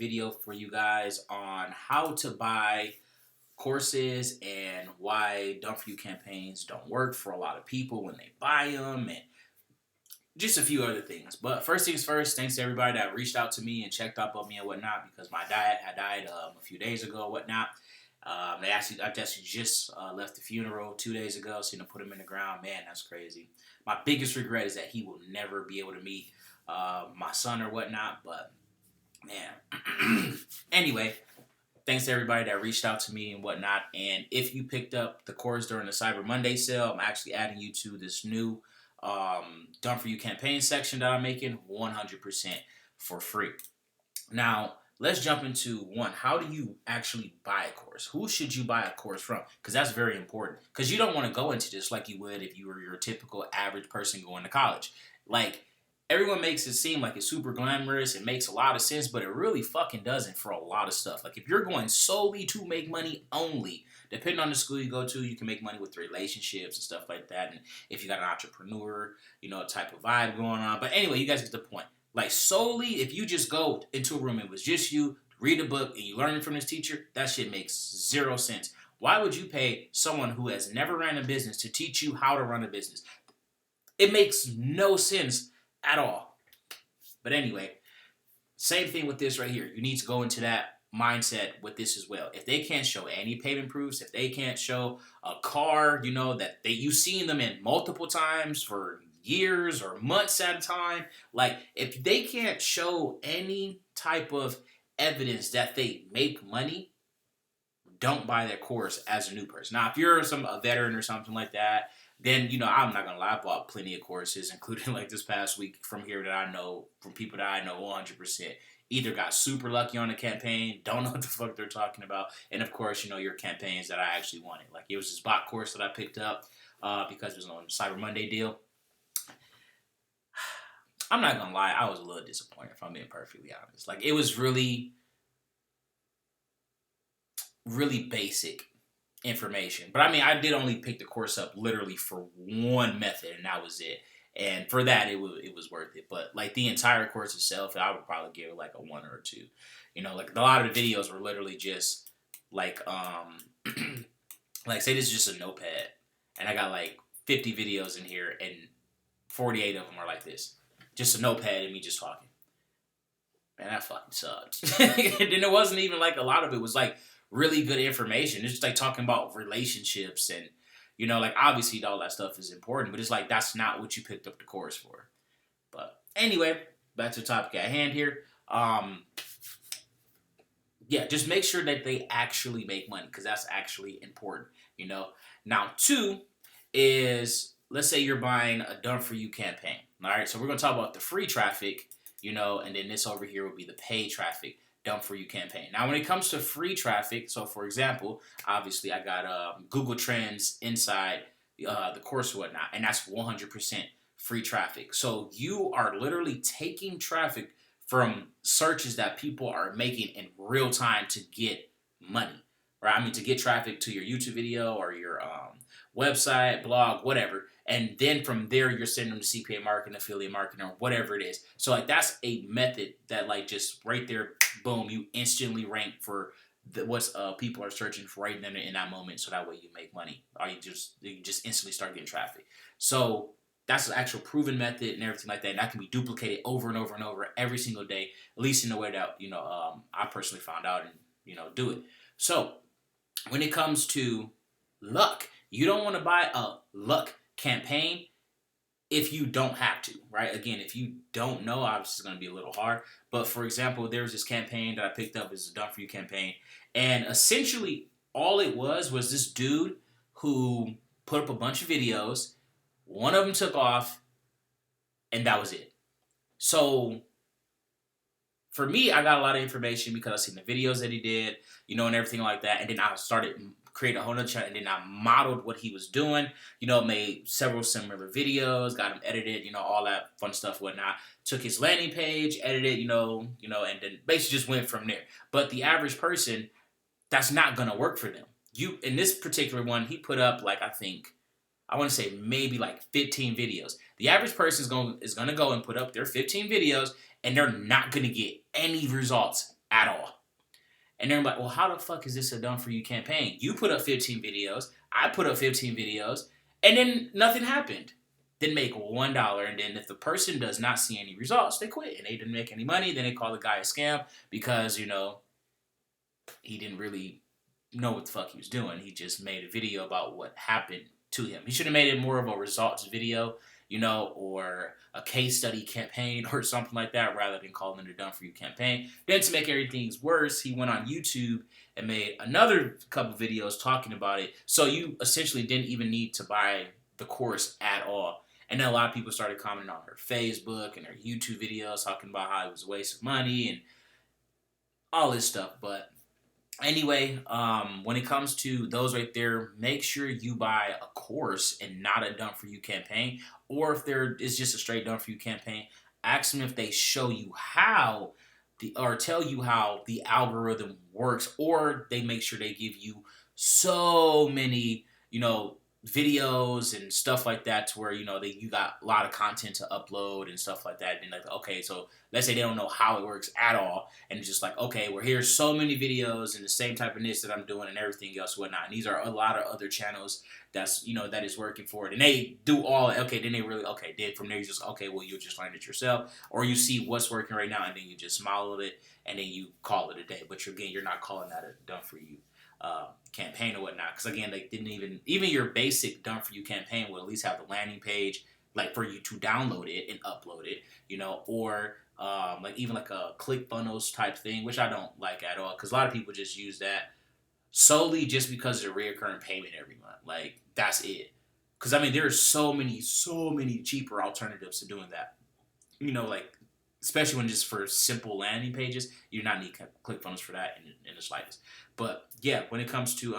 video for you guys on how to buy courses and why Done For You campaigns don't work for a lot of people when they buy them, and just a few other things. But first things first, thanks to everybody that reached out to me and checked up on me and whatnot, because my dad had died a few days ago and whatnot. I actually just left the funeral 2 days ago, so put him in the ground. Man, that's crazy. My biggest regret is that he will never be able to meet my son or whatnot. But man, anyway, thanks to everybody that reached out to me and whatnot. And if you picked up the course during the Cyber Monday sale, I'm actually adding you to this new Done For You campaign section that I'm making 100% for free. Now, let's jump into one. How do you actually buy a course? Who should you buy a course from? Because that's very important. Because you don't want to go into this like you would if you were your typical average person going to college. Like, everyone makes it seem like it's super glamorous. It makes a lot of sense, but it really fucking doesn't for a lot of stuff. Like, if you're going solely to make money only, depending on the school you go to, you can make money with relationships and stuff like that. And if you got an entrepreneur, type of vibe going on. But anyway, you guys get the point. Like, solely, if you just go into a room, it was just you, read a book, and you learn it from this teacher, that shit makes zero sense. Why would you pay someone who has never ran a business to teach you how to run a business? It makes no sense at all. But anyway, same thing with this right here. You need to go into that mindset with this as well. If they can't show any payment proofs, if they can't show a car, that you've seen them in multiple times for years or months at a time, like if they can't show any type of evidence that they make money, don't buy their course as a new person. Now, if you're a veteran or something like that, then I'm not gonna lie, I bought plenty of courses, including like this past week from people that I know 100%. Either got super lucky on the campaign, don't know what the fuck they're talking about, and of course, your campaigns that I actually wanted. Like, it was this bot course that I picked up because it was on the Cyber Monday deal. I'm not gonna lie, I was a little disappointed, if I'm being perfectly honest. Like, it was really, really basic information. But I mean, I did only pick the course up literally for one method, and that was it. And for that, it was worth it. But like the entire course itself, I would probably give it like a 1 or a 2. Like a lot of the videos were literally just like like, say this is just a notepad, and I got like 50 videos in here, and 48 of them are like this, just a notepad and me just talking. Man, that fucking sucked. And then it wasn't even like a lot of it was like really good information. It's just like talking about relationships and, like obviously all that stuff is important, but it's like that's not what you picked up the course for. But anyway, back to the topic at hand here. Yeah, just make sure that they actually make money, because that's actually important, Now, 2 is, let's say you're buying a Done For You campaign. All right, so we're going to talk about the free traffic, and then this over here will be the paid traffic. Done For You campaign. Now, when it comes to free traffic, so for example, obviously I got Google Trends inside the course or whatnot, and that's 100% free traffic. So you are literally taking traffic from searches that people are making in real time to get money, right? I mean, to get traffic to your YouTube video or your website, blog, whatever. And then from there, you're sending them to CPA marketing, affiliate marketing, or whatever it is. So like, that's a method that like just right there, boom, you instantly rank for what people are searching for right then in that moment. So that way you make money, or you just instantly start getting traffic. So that's an actual proven method and everything like that. And that can be duplicated over and over and over every single day, at least in the way that I personally found out and do it. So when it comes to luck, you don't want to buy a luck campaign if you don't have to, right? Again, if you don't know, obviously it's going to be a little hard. But for example, there was this campaign that I picked up, is a Done For You campaign. And essentially all it was this dude who put up a bunch of videos. One of them took off, and that was it. So for me, I got a lot of information because I seen the videos that he did, and everything like that. And then I started create a whole nother channel, and then I modeled what he was doing, made several similar videos, got him edited, all that fun stuff, whatnot. Took his landing page, edited, and then basically just went from there. But the average person, that's not gonna work for them. In this particular one, he put up like, I want to say maybe like 15 videos. The average person is gonna go and put up their 15 videos, and they're not gonna get any results at all. And they're like, well, how the fuck is this a done for you campaign? You put up 15 videos, I put up 15 videos, and then nothing happened. Then make $1, and then if the person does not see any results, they quit and they didn't make any money. Then they call the guy a scam because he didn't really know what the fuck he was doing. He just made a video about what happened to him. He should have made it more of a results video, or a case study campaign or something like that, rather than calling it a done for you campaign. Then to make everything worse, he went on YouTube and made another couple videos talking about it. So you essentially didn't even need to buy the course at all. And then a lot of people started commenting on her Facebook and her YouTube videos talking about how it was a waste of money and all this stuff. But anyway, when it comes to those right there, make sure you buy a course and not a done for you campaign. Or if there is just a straight done for you campaign, ask them if they show you how or tell you how the algorithm works, or they make sure they give you so many, videos and stuff like that to where, you got a lot of content to upload and stuff like that. And like, okay, so let's say they don't know how it works at all. And it's just like, okay, well, here's so many videos and the same type of niche that I'm doing and everything else, whatnot. And these are a lot of other channels that's, that is working for it. And they do all, okay, then they really, okay, then from there you just, okay, well, you'll just learn it yourself. Or you see what's working right now and then you just model it and then you call it a day. But again, you're not calling that a done for you campaign or whatnot, because again, they didn't even your basic done for you campaign will at least have the landing page like for you to download it and upload it, or like a ClickFunnels type thing, which I don't like at all, because a lot of people just use that solely just because of the reoccurring payment every month. Like that's it. Because I mean, there are so many cheaper alternatives to doing that. Like especially when just for simple landing pages, you do not need ClickFunnels for that in the slightest. But yeah, when it comes to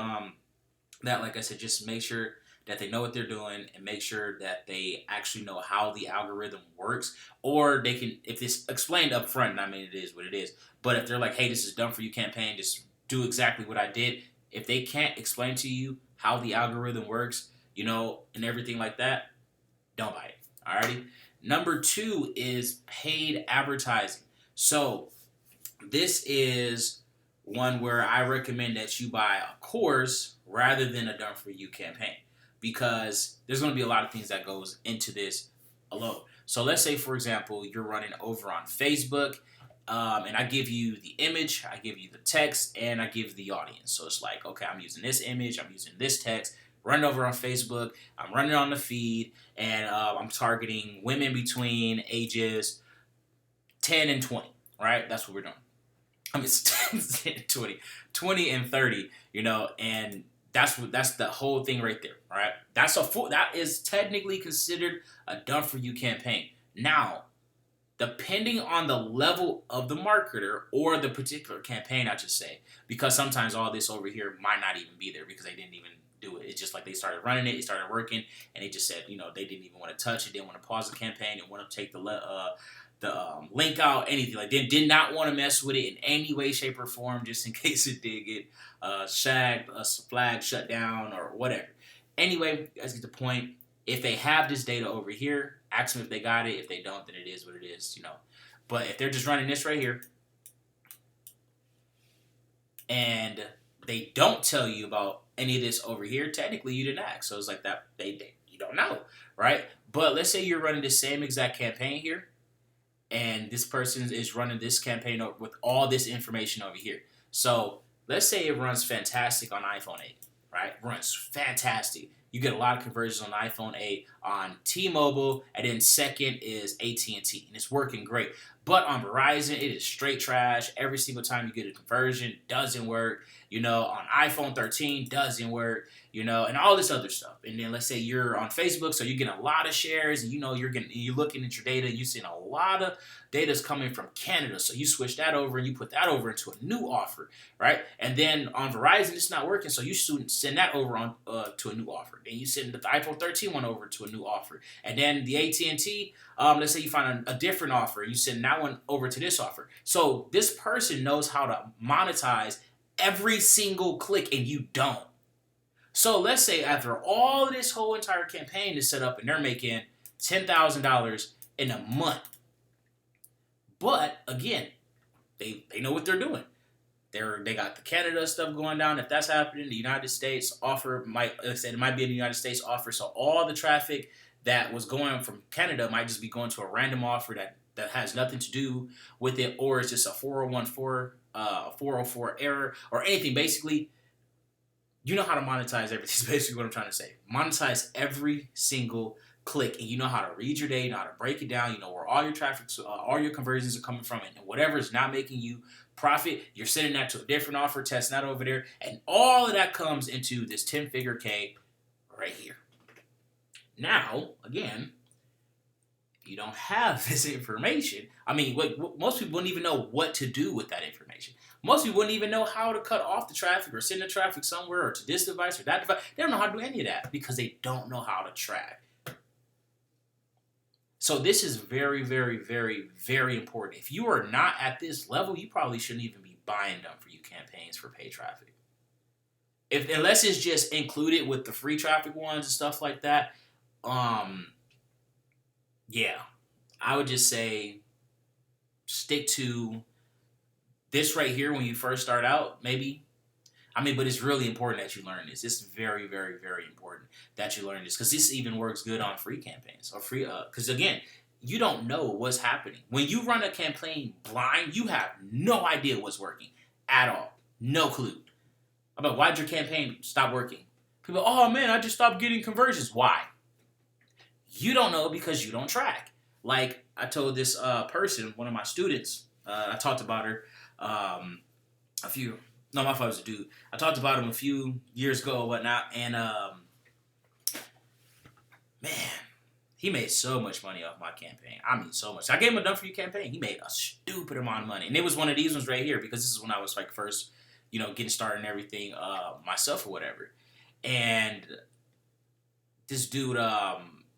that, like I said, just make sure that they know what they're doing and make sure that they actually know how the algorithm works, or they can, if it's explained up front, I mean, it is what it is. But if they're like, hey, this is done for you campaign, just do exactly what I did. If they can't explain to you how the algorithm works, and everything like that, don't buy it. Alrighty. Number 2 is paid advertising. So this is one where I recommend that you buy a course rather than a done for you campaign, because there's going to be a lot of things that goes into this alone. So let's say, for example, you're running over on Facebook, and I give you the image, I give you the text, and I give the audience. So it's like, okay, I'm using this image, I'm using this text, run over on Facebook, I'm running on the feed, and I'm targeting women between ages 10 and 20, right? That's what we're doing. I mean, it's 20 and 30, and that's the whole thing right there, right? That is technically considered a done for you campaign. Now, depending on the level of the marketer or the particular campaign, I should say, because sometimes all this over here might not even be there because they didn't even do it. It's just like they started running it, it started working, and they just said, they didn't even want to touch it, didn't want to pause the campaign, didn't want to take the link out, anything. Like they did not want to mess with it in any way, shape, or form, just in case it did get flagged, shut down, or whatever. Anyway, you guys get the point. If they have this data over here, ask them if they got it. If they don't, then it is what it is, But if they're just running this right here, and they don't tell you about any of this over here, technically you didn't ask. So it's like that, you don't know, right? But let's say you're running the same exact campaign here, and this person is running this campaign with all this information over here. So let's say it runs fantastic on iPhone 8, right? Runs fantastic. You get a lot of conversions on iPhone 8, on T-Mobile, and then second is AT&T, and it's working great. But on Verizon, it is straight trash. Every single time you get a conversion, doesn't work. On iPhone 13, doesn't work. And all this other stuff. And then let's say you're on Facebook, so you're getting a lot of shares, and you're looking at your data, you're seeing a lot of data's coming from Canada. So you switch that over and you put that over into a new offer, right? And then on Verizon, it's not working, so you send that over on to a new offer. Then you send the iPhone 13 one over to a new offer. And then the AT&T, let's say you find a different offer, you send that one over to this offer. So this person knows how to monetize every single click, and you don't. So let's say after all of this whole entire campaign is set up and they're making $10,000 in a month. But again, they know what they're doing. They got the Canada stuff going down. If that's happening, the United States offer might, like I said, it might be a United States offer. So all the traffic that was going from Canada might just be going to a random offer that has nothing to do with it, or it's just a 404 error or anything. Basically, you know how to monetize everything. Is basically what I'm trying to say. Monetize every single click, and you know how to read your data, you know how to break it down, you know where all your traffic, all your conversions are coming from, and whatever is not making you profit, you're sending that to a different offer, testing that over there, and all of that comes into this 10-figure K right here. Now, again, you don't have this information. I mean, most people wouldn't even know what to do with that information. Most people wouldn't even know how to cut off the traffic or send the traffic somewhere or to this device or that device. They don't know how to do any of that because they don't know how to track. So this is very, very, very, very important. If you are not at this level, you probably shouldn't even be buying them for you campaigns for paid traffic. Unless it's just included with the free traffic ones and stuff like that, yeah, I would just say stick to this right here when you first start out, maybe. I mean, but it's really important that you learn this. It's very, very, very important that you learn this because this even works good on free campaigns or free. Because again, you don't know what's happening when you run a campaign blind. You have no idea what's working at all. No clue. About why'd your campaign stop working? People, oh man, I just stopped getting conversions. Why? You don't know because you don't track. Like I told this person, one of my students, I talked about her my father was a dude. I talked about him a few years ago or whatnot, and man, he made so much money off my campaign. I mean, so much. I gave him a done for you campaign. He made a stupid amount of money, and it was one of these ones right here because this is when I was like first, getting started and everything myself or whatever. And this dude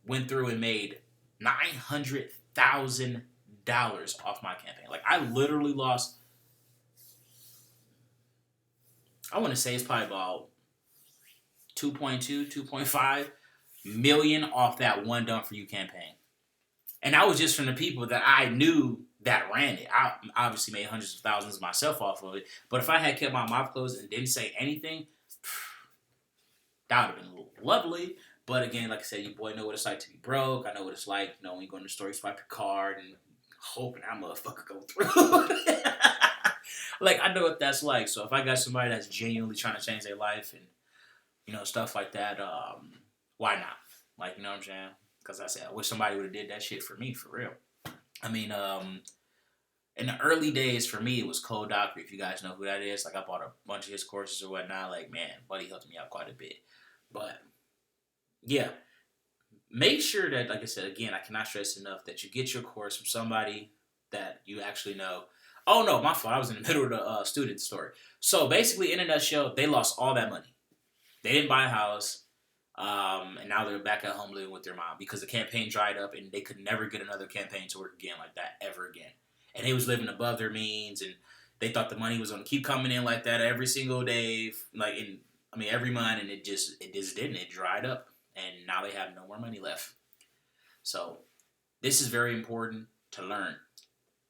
went through and made $900,000 off my campaign. Like I literally lost. I want to say it's probably about 2.5 million off that one done for you campaign. And that was just from the people that I knew that ran it. I obviously made hundreds of thousands myself off of it. But if I had kept my mouth closed and didn't say anything, that would have been lovely. But again, like I said, your boy know what it's like to be broke. I know what it's like, when you go in the store, you swipe your card and hoping that motherfucker go through. Like, I know what that's like. So if I got somebody that's genuinely trying to change their life and, stuff like that, why not? Like, you know what I'm saying? Because I said, I wish somebody would have did that shit for me, for real. I mean, in the early days, for me, it was Cole Dockery, if you guys know who that is. Like, I bought a bunch of his courses or whatnot. Like, man, buddy helped me out quite a bit. But, yeah. Make sure that, like I said, again, I cannot stress enough that you get your course from somebody that you actually know. Oh, no, my fault. I was in the middle of the student story. So, basically, in a nutshell, they lost all that money. They didn't buy a house, and now they're back at home living with their mom because the campaign dried up, and they could never get another campaign to work again like that ever again. And they was living above their means, and they thought the money was going to keep coming in like that every single day, every month, and it just didn't. It dried up, and now they have no more money left. So, this is very important to learn.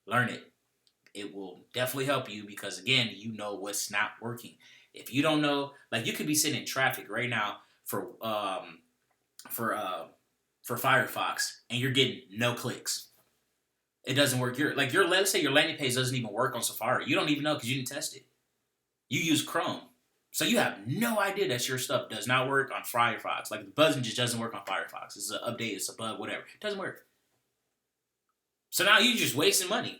Learn it. It will definitely help you because, again, you know what's not working. If you don't know, like you could be sitting in traffic right now for Firefox and you're getting no clicks. It doesn't work. Let's say your landing page doesn't even work on Safari. You don't even know because you didn't test it. You use Chrome. So you have no idea that your stuff does not work on Firefox. Like the button just doesn't work on Firefox. It's an update, it's a bug, whatever. It doesn't work. So now you're just wasting money.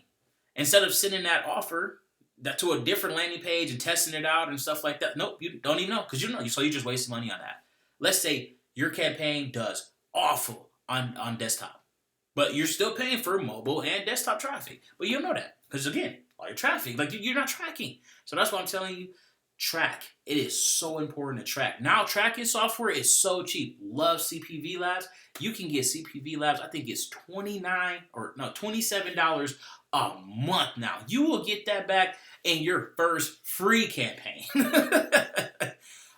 Instead of sending that offer to a different landing page and testing it out and stuff like that. Nope, you don't even know because you don't know. So you're just wasting money on that. Let's say your campaign does awful on desktop, but you're still paying for mobile and desktop traffic. But you don't know that because, again, all your traffic, you're not tracking. So that's why I'm telling you, track. It is so important to track. Now, tracking software is so cheap. Love CPV Labs. You can get CPV Labs, I think it's $27 a month now. You will get that back in your first free campaign.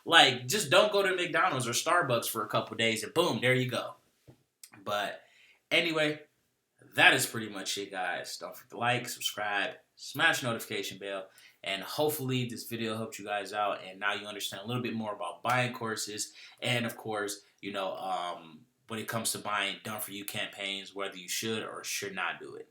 Like, just don't go to McDonald's or Starbucks for a couple days and boom, there you go. But anyway, that is pretty much it, guys. Don't forget to like, subscribe, smash notification bell. And hopefully this video helped you guys out, and now you understand a little bit more about buying courses, and of course, when it comes to buying done for you campaigns, whether you should or should not do it.